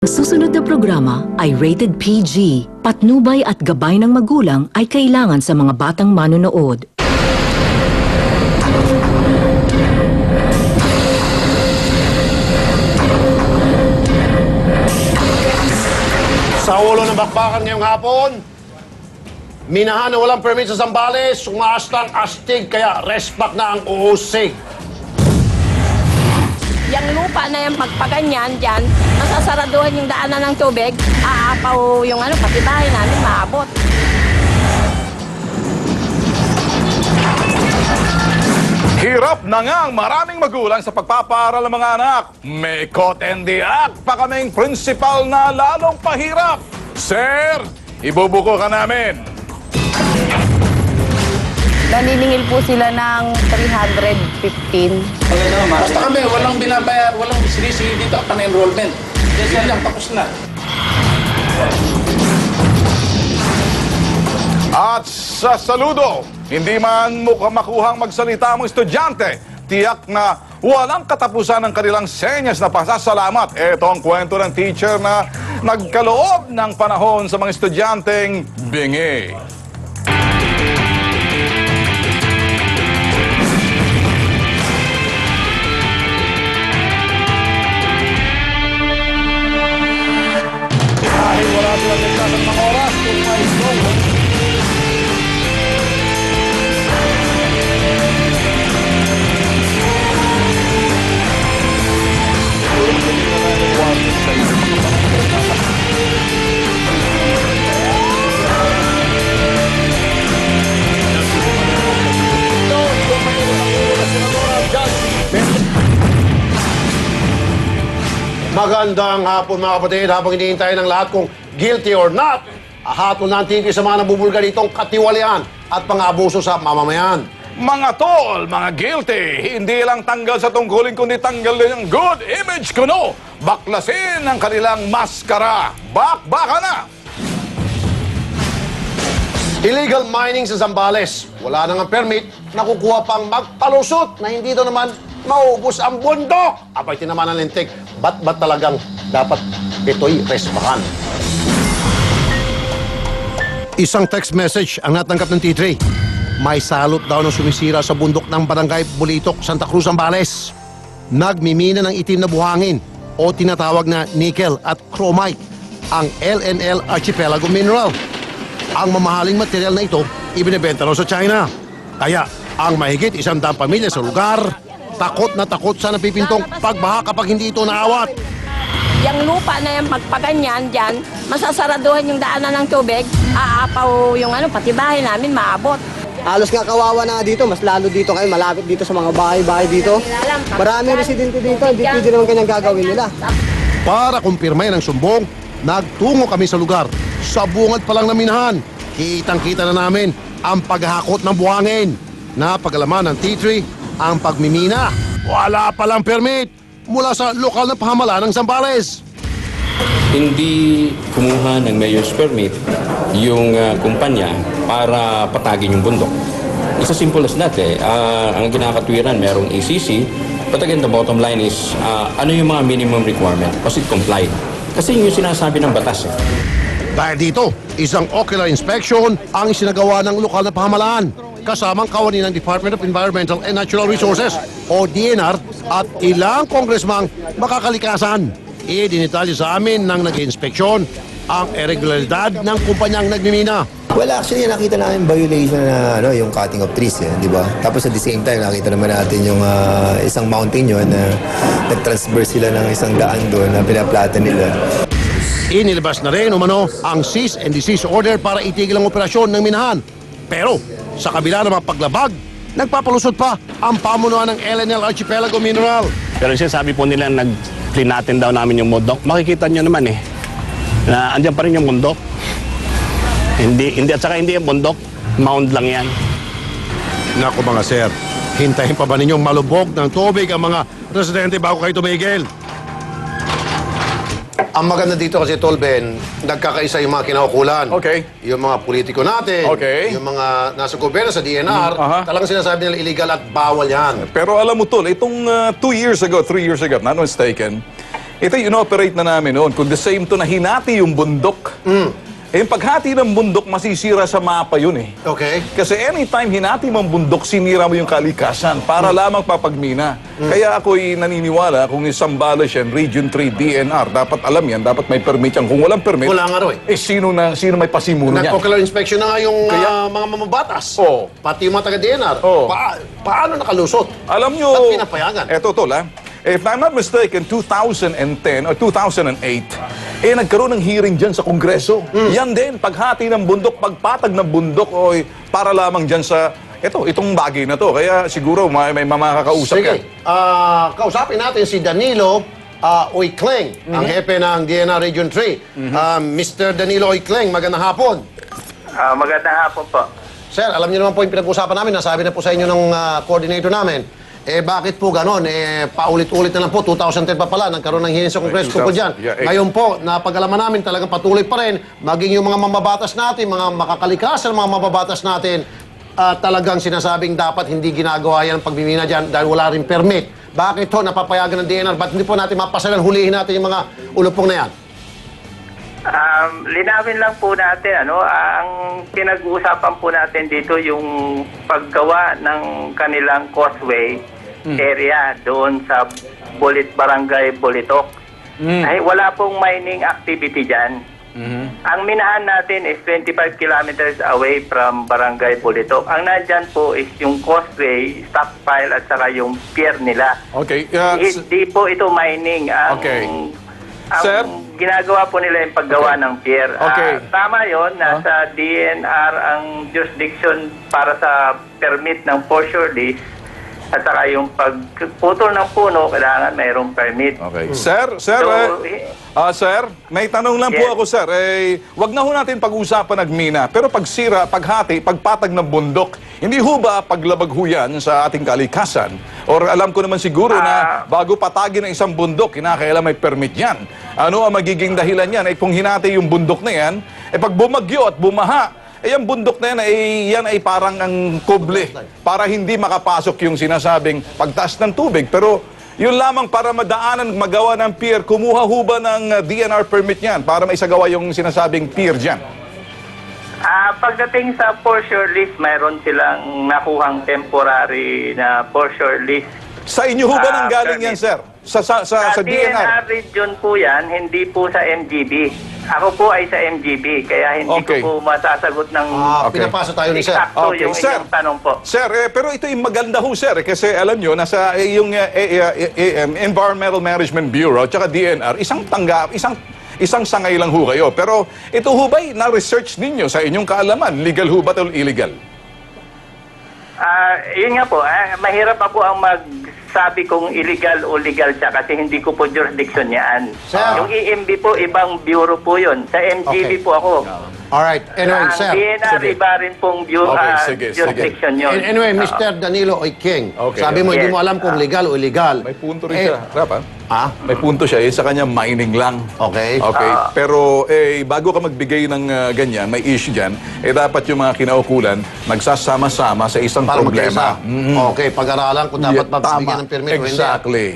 Ang susunod na programa ay rated PG. Patnubay at gabay ng magulang ay kailangan sa mga batang manonood. Sa ulo ng bakbakan ngayong hapon, minahan na walang permit sa Zambales, sumaastang astig, kaya respak na ang uusig. Yung lupa na yung pagpaganyan dyan, masasaraduhan yung daanan ng tubig, aapaw yung pati bahay namin maabot. Hirap na nga ang maraming magulang sa pagpapaaral ng mga anak. May caught and the act pa kaming principal na lalong pahirap. Sir, ibubuko ka namin. Naniningil po sila ng 315. Basta kami, walang binabaya, walang sinisingil dito ang enrollment. Yan lang, tapos na. At sa saludo, hindi man makuhang magsalita ang estudyante, tiyak na walang katapusan ng kanilang senyas na pasasalamat. Ito ang kwento ng teacher na nagkaloob ng panahon sa mga estudyanteng bingi. Dahil wala silang nagsasan mga oras kung may slow. Magandang hapon mga kapatid, habang hinihintay ng lahat kung guilty or not, hatol natin kayo sa mga nabubulgar ditong katiwalian at pang-abuso sa mamamayan. Mga tol, mga guilty, hindi lang tanggal sa tungkulin kundi tanggal din ang good image kuno. Baklasin ang kanilang maskara. Bakbaka na! Illegal mining sa Zambales. Wala nang permit, nakukuha pang magpalusot na hindi doon naman maubos ang bundok. Abay, tinaman ng lintik. Ba't talagang dapat ito'y respakan? Isang text message ang natanggap ng T3. May salot daw na sumisira sa bundok ng Barangay Bulitok, Santa Cruz, Zambales. Nagmimina ng itim na buhangin o tinatawag na nickel at chromite ang LNL Archipelago Mineral. Ang mamahaling material na ito, ibinebenta raw sa China. Kaya, ang mahigit 100 pamilya sa lugar, takot na takot sa napipintong pagbaha kapag hindi ito naawat. Yung lupa na yung pagpaganyan dyan, masasaraduhan yung daanan ng tubig, aapaw yung pati bahay namin maabot. Halos nga kawawa na dito, mas lalo dito kayo, malapit dito sa mga bahay-bahay dito. Maraming residente dito, hindi pwede naman kanyang gagawin nila. Para kumpirmahin ang sumbong, nagtungo kami sa lugar. Sa bungad pa lang na minahan, kitang-kita na namin ang paghakot ng buhangin. Napagalaman ng T3 ang pagmimina. Wala palang permit mula sa lokal na pamahalaan ng Zambales. Hindi kumuha ng mayor's permit yung kumpanya para patagin yung bundok. It's as simple as that eh. Ang ginakatwiran, merong ACC, but again, the bottom line is, ano yung mga minimum requirement? Was it complied? Kasi yun yung sinasabi ng batas eh. Dahil dito, isang ocular inspection ang isinagawa ng lokal na pamahalaan kasamang kawani ng Department of Environmental and Natural Resources o DNR at ilang kongresmang makakalikasan. Idinitalye sa amin ng nag-inspeksyon ang irregularidad ng kumpanyang nagmimina. Well, actually, nakita namin violation na yung cutting of trees, di ba? Tapos at the same time, nakita naman natin yung isang mountain yun na nag-transverse sila ng isang daan doon na pinaplatan nila. Inilabas na rin umano ang cease and desist order para itigil ang operasyon ng minahan. Pero sa kabila ng mga paglabag, nagpapalusot pa ang pamunuan ng LNL Archipelago Mineral. Pero sinasabi po nila nag-clean natin daw namin yung bundok. Makikita nyo naman na andyan pa rin yung bundok. Hindi yung bundok, mound lang yan. Naku mga sir, hintayin pa ba ninyong malubog ng tubig ang mga residente bago kayo tumigil? Ang maganda dito kasi, Tolben, nagkakaisa yung mga kinaukulan. Okay. Yung mga politiko natin, Okay. yung mga nasa gobyerno sa DNR, talagang sinasabi nila illegal at bawal yan. Pero alam mo tol, itong 2 years ago, 3 years ago, not mistaken, Ito yung inoperate na namin noon. Kung the same to na hinati yung bundok. Eh, yung paghati ng bundok, masisira sa mapa yun eh. Okay. Kasi anytime hinati mo ang bundok, sinira mo yung kalikasan para lamang papagmina. Kaya ako'y naniniwala kung isang Zambales yan, Region 3 DNR, dapat alam yan, dapat may permit yan. Kung walang permit, Wala nga raw eh. sino may pasimuno niyan? Nag-ocular inspection na nga yung Kaya- mga mamabatas. Oo. Pati yung mga taga-DNR. Oo. Paano nakalusot? Alam nyo, Ba't pinapayagan? Eto tol ha, if I'm not mistaken, 2010 or 2008, nagkaroon ng hearing dyan sa Kongreso. Yan din, paghati ng bundok, pagpatag ng bundok, para lamang dyan sa, itong bagay na to. Kaya siguro may makakausap ka. Sige. Kausapin natin si Danilo Oikleng, ang hepe ng DNR Region 3. Mr. Danilo Oikleng, magandang hapon. Magandang hapon po. Sir, alam niyo naman po yung pinag-usapan namin, nasabi na po sa inyo ng coordinator namin. Bakit po ganon? Paulit-ulit na lang po, 2010 pa pala, nagkaroon ng hearing sa Kongreso tungkol dyan. Ngayon po, napag-alaman namin, talagang patuloy pa rin, maging yung mga mamabatas natin, mga makakalikasan, mga mababatas natin, talagang sinasabing dapat hindi ginagawa yan ang pagmimina dyan dahil wala rin permit. Bakit ho, napapayagan ng DNR? Ba't hindi po natin mapasalan, hulihin natin yung mga ulupong na yan? Linawin lang po natin, ang pinag-uusapan po natin dito yung paggawa ng kanilang causeway area doon sa Barangay Bolitok. Ay, wala pong mining activity dyan. Ang minahan natin is 25 kilometers away from Barangay Bolitok. Ang nandyan po is yung causeway, stockpile at saka yung pier nila. Okay. Hindi po ito mining. Okay. Ang Sir? ginagawa po nila yung paggawa ng pier. Okay. Tama yon, nasa DNR ang jurisdiction para sa permit ng foreshore lease at saka yung pagputol ng puno, kailangan mayroong permit. Okay. Sir, sir, may tanong lang po Yes. ako, sir. Wag na ho natin pag-usapan nagmina. Pero pagsira, paghati, pagpatag ng bundok, hindi ho ba paglabag ho yan sa ating kalikasan? Or alam ko naman siguro na bago patagin ng isang bundok, kinakailangan may permit yan. Ano ang magiging dahilan yan? Kung hinati yung bundok na yan, pag bumagyo at bumaha, yung bundok na yan ay parang ang kuble para hindi makapasok yung sinasabing pagtaas ng tubig. Pero yun lamang para madaanan, magawa ng pier, kumuha ho ba ng DNR permit yan para maisagawa yung sinasabing pier dyan? Pagdating sa foreshore lease, mayroon silang nakuhang temporary na foreshore lease. Sa inyo ho ba nang galing yan, sir? Sa DNR? DNR region po yan, hindi po sa MGB. Ako po ay sa MGB, kaya hindi Okay. ko po masasagot ng Okay. Pinapasa tayo ni Sir. eksakto Okay, yung sir. inyong tanong po. Sir, pero ito yung maganda ho, sir. Kasi alam nyo, nasa yung Environmental Management Bureau at DNR, isang sangay lang ho kayo. Pero ito ho ba'y na-research ninyo sa inyong kaalaman? Legal ho ba ito o illegal? Yun nga po, mahirap ako ang magsabi kung illegal o legal siya kasi hindi ko po jurisdiction yan. Sir. Yung EMB po, ibang bureau po yun. Sa MGB Okay. po ako. Alright, anyway, Ang sir. DNR, iba rin pong Okay, sige. jurisdiction yun. Anyway, Mr. Danilo Oikleng, Okay. sabi mo, hindi Yes. mo alam kung legal o illegal. May punto rin siya. Rap, May punto siya. Sa kanya, mining lang. Okay. Okay. Pero bago ka magbigay ng ganyan, may issue dyan, dapat yung mga kinaukulan nagsasama-sama sa isang Para problema. magkaisa. Okay, pag-aralan kung dapat Yeah, magbigyan tama. ng permit o hindi. Exactly.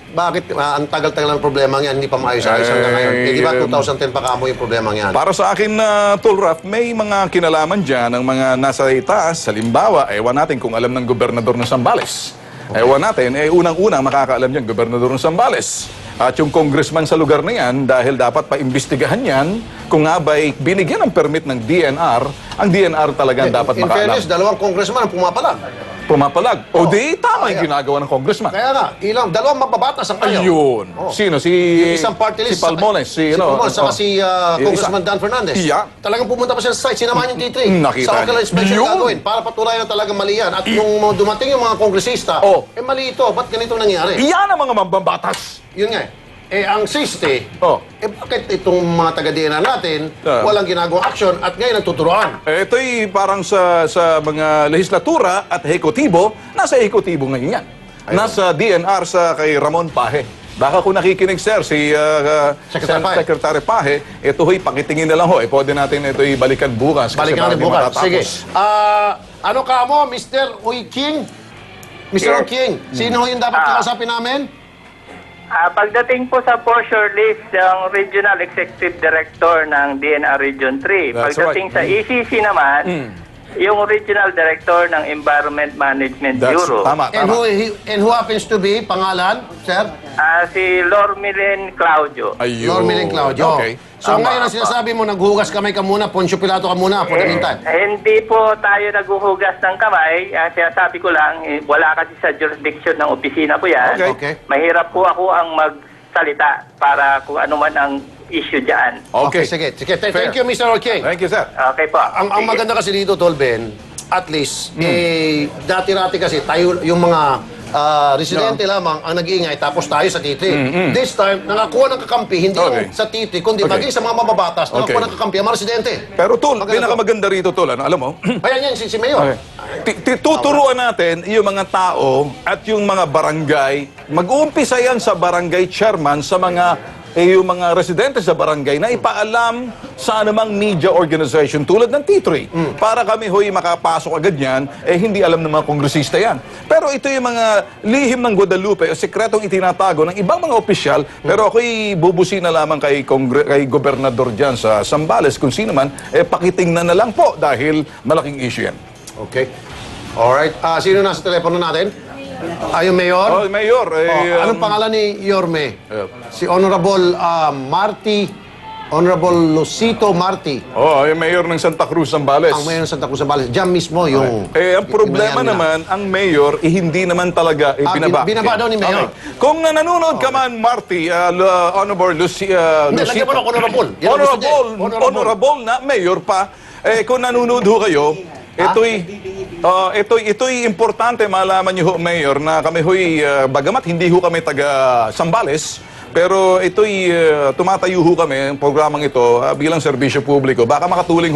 Bakit ang tagal-tagal ng problema yan, hindi pa maayos-ayos hanggang ngayon? Di ba 2010 pa kamo yung problema yan? Para sa akin, Tol Raf, may mga kinalaman dyan ng mga nasa itaas. Halimbawa, ewan natin kung alam ng gobernador ng Zambales. Ewan natin, unang-unang makakaalam yan, gobernador ng Zambales. At yung congressman sa lugar na yan, dahil dapat paimbestigahan yan, kung nga ba'y binigyan ng permit ng DNR, ang DNR talagang dapat In makaalam. fairness, dalawang congressman ang pumapalag. Pumapalag. O di, tama yung ginagawa ng congressman. Kaya nga, dalawang mababatas ang kayo. Ayun. Oh. Sino? Yung isang party list. Si Palmones. Si Palmones, saka si Congressman Dan Fernandez. Yeah. Talagang pumunta pa siya sa site, sinamahan yung T3. Nakita Sa ocular niya. inspection Yun. gagawin, para patunayan na talagang mali yan. At nung dumating yung mga kongresista, mali ito, ba't ganito nangyari? Iyan ang mga mambabatas. Yun nga ang SISTE, bakit itong mga taga-DNR natin, walang ginagawang action at ngayon nagtuturoan? Ito'y parang sa mga legislatura at ehekutibo, nasa ehekutibo ngayon yan. Nasa DNR sa kay Ramon Pahe. Baka kung nakikinig, sir, si Secretary Pahe, ito ho'y pakitingin na lang ho. Pwede natin ito'y balikan bukas. Balikan natin bukas. Sige. Ano ka mo, Mr. Oiking? Mr. Yes. Oiking, sino yung dapat kakausapin namin? Pagdating po sa for-sure list, ang Regional Executive Director ng DNR Region 3. That's Pagdating right. sa ECC naman, yung Regional Director ng Environment Management Bureau. Tama, And tama. who happens to be, pangalan, sir? Si Lormilen Claudio. Ayun. Normelin Claudio. Okay. So Tama, ngayon ang apa. sinasabi mo, naghugas kamay ka muna, Poncio Pilato ka muna for the meantime. Hindi po tayo naguhugas ng kamay. Sinasabi ko lang, wala kasi sa jurisdiction ng opisina ko yan. Okay. Okay. Mahirap po ako ang magsalita para kung ano man ang issue dyan. Okay. Sige. Thank Fair. you, Mr. Orking. Thank you, sir. Okay po. Ang Sige. maganda kasi dito, Tolben, at least, dati-rati kasi tayo, yung mga residente lamang ang nag-iingay, tapos tayo sa T3. This time, nakakuha ng kakampi, hindi Okay. yung sa T3, kundi Okay. maging sa mga mababatas, nakakuha Okay. ng kakampi, ang mga residente. Pero Tol, Maganda to. pinakamaganda rito, Tol, ano, alam mo? Ayan yan, si Mayor. Tuturuan natin yung mga tao at yung mga barangay. Mag-uumpisa yan sa barangay chairman, sa mga yung mga residente sa barangay na ipaalam sa anumang media organization tulad ng T3. Para kami hoy makapasok agad yan, hindi alam ng mga kongresista yan. Pero ito yung mga lihim ng Guadalupe o sekretong itinatago ng ibang mga opisyal, pero ako'y bubusi na lamang kay gobernador dyan sa Zambales, kung sino man, pakitingnan na lang po dahil malaking issue yan. Okay. Alright. Sino nasa telepono natin? Yung Mayor? Oh, Mayor, Anong pangalan ni Yorme? Yeah. Si Honorable Honorable Lucito Marti, yung Mayor ng Santa Cruz, Zambales. ang Mayor ng Santa Cruz Zambales. Diyan mismo yung... Ang problema yung naman, ang mayor, hindi naman talaga binaba. binaba daw ni Mayor. Okay. Kung nanonood ka man, Marty, Honorable Hindi, lagyan mo ng honorable. Yan ang gusto niya. Honorable na mayor pa, kung nanonood ho kayo, ito'y importante malaman niyo ho, Mayor, na kami ho'y, bagamat hindi ho kami taga Zambales, pero ito'y tumatayo ho kami, ang programang ito, bilang serbisyo publiko. Baka makatulong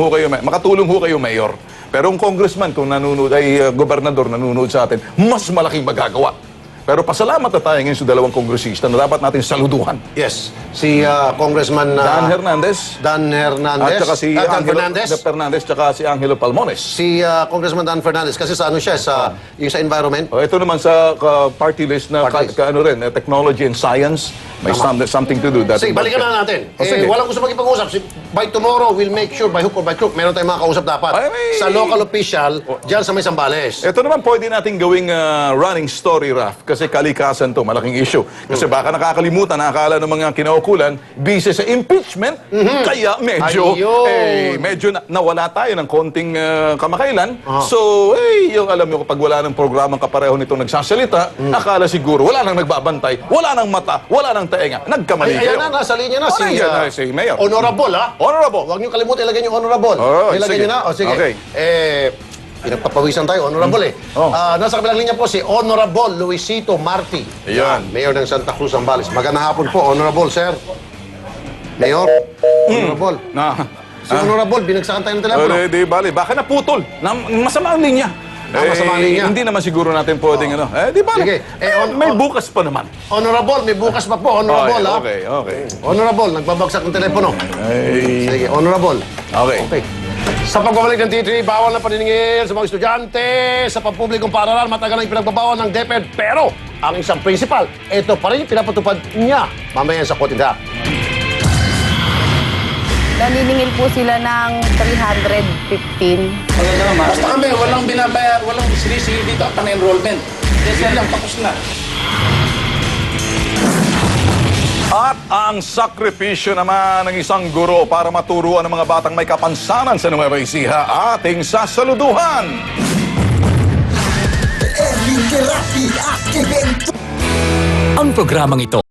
ho kayo, Mayor. Pero ang congressman, kung nanonood, ay gobernador nanonood sa atin, mas malaking magagawa. Pero pasalamat na tayo ngayon sa dalawang kongresista na dapat natin saluduhan. Yes. Si Congressman... Dan Hernandez. Dan Hernandez. At saka si Dan Angelo Fernandez. Fernandez, tsaka si Angelo Palmones. Si Congressman Dan Fernandez. Kasi sa ano siya, yung sa environment. Ito naman sa party list na Party list. technology and science. May something to do. Sige, balikan na natin. Sige. Walang gusto magipag-usap. By tomorrow, we'll make sure, by hook or by crook, meron tayong mga kausap dapat. Sa local official, dyan sa may Zambales. Ito naman pwede nating gawing running story, Raf. Kasi kalikasan to, malaking issue. Kasi baka nakakalimutan, nakakala ng mga kinaukulan, busy sa impeachment, kaya medyo, Ayun. medyo nawala tayo ng konting kamakailan. So, yung alam mo, kapag wala ng programang kapareho nitong nagsasalita, akala siguro, wala nang nagbabantay, wala nang mata, wala nang taenga. Nagkamali kayo. Ayan na, nasa linya na. Ayan na, si Mayor. Honorable, ha? Honorable. Huwag niyo kalimutan ilagay niyo honorable. Oh, Ilagay sige. niyo na. O, sige. Okay. Pinagpapawisan tayo, honorable nasa kabilang linya po si Honorable Luisito Marti. Ayan. Mayor ng Santa Cruz, Zambales. Magandang hapon po, Honorable, sir. Mayor, Honorable. Si Honorable, binagsakan tayo ng telepono. Di bali, baka naputol. Masama ang linya. Masama ang linya. Hindi naman siguro natin pwedeng di bali. Sige. May bukas pa naman. Honorable, may bukas pa po, Honorable, ha? Okay. Honorable, nagbabagsak ng telepono. Sige, Honorable. Okay. Sa pagbabalik ng T3, bawal na paniningil sa mga estudyante sa pampublikong paaralan. Matagal na ipinagbabawal ng DepEd. Pero, ang isang principal, ito pa rin pinapatupad niya. Mamaya sa Kotinda. Naniningil po sila ng 315. Basta kami, walang binabayar, walang sinisingil dito ang enrollment. Yan lang, tapos na. At ang sakripisyo naman ng isang guro para maturuan ng mga batang may kapansanan sa Nueva Ecija, ating sasaluduhan. Ang programang ito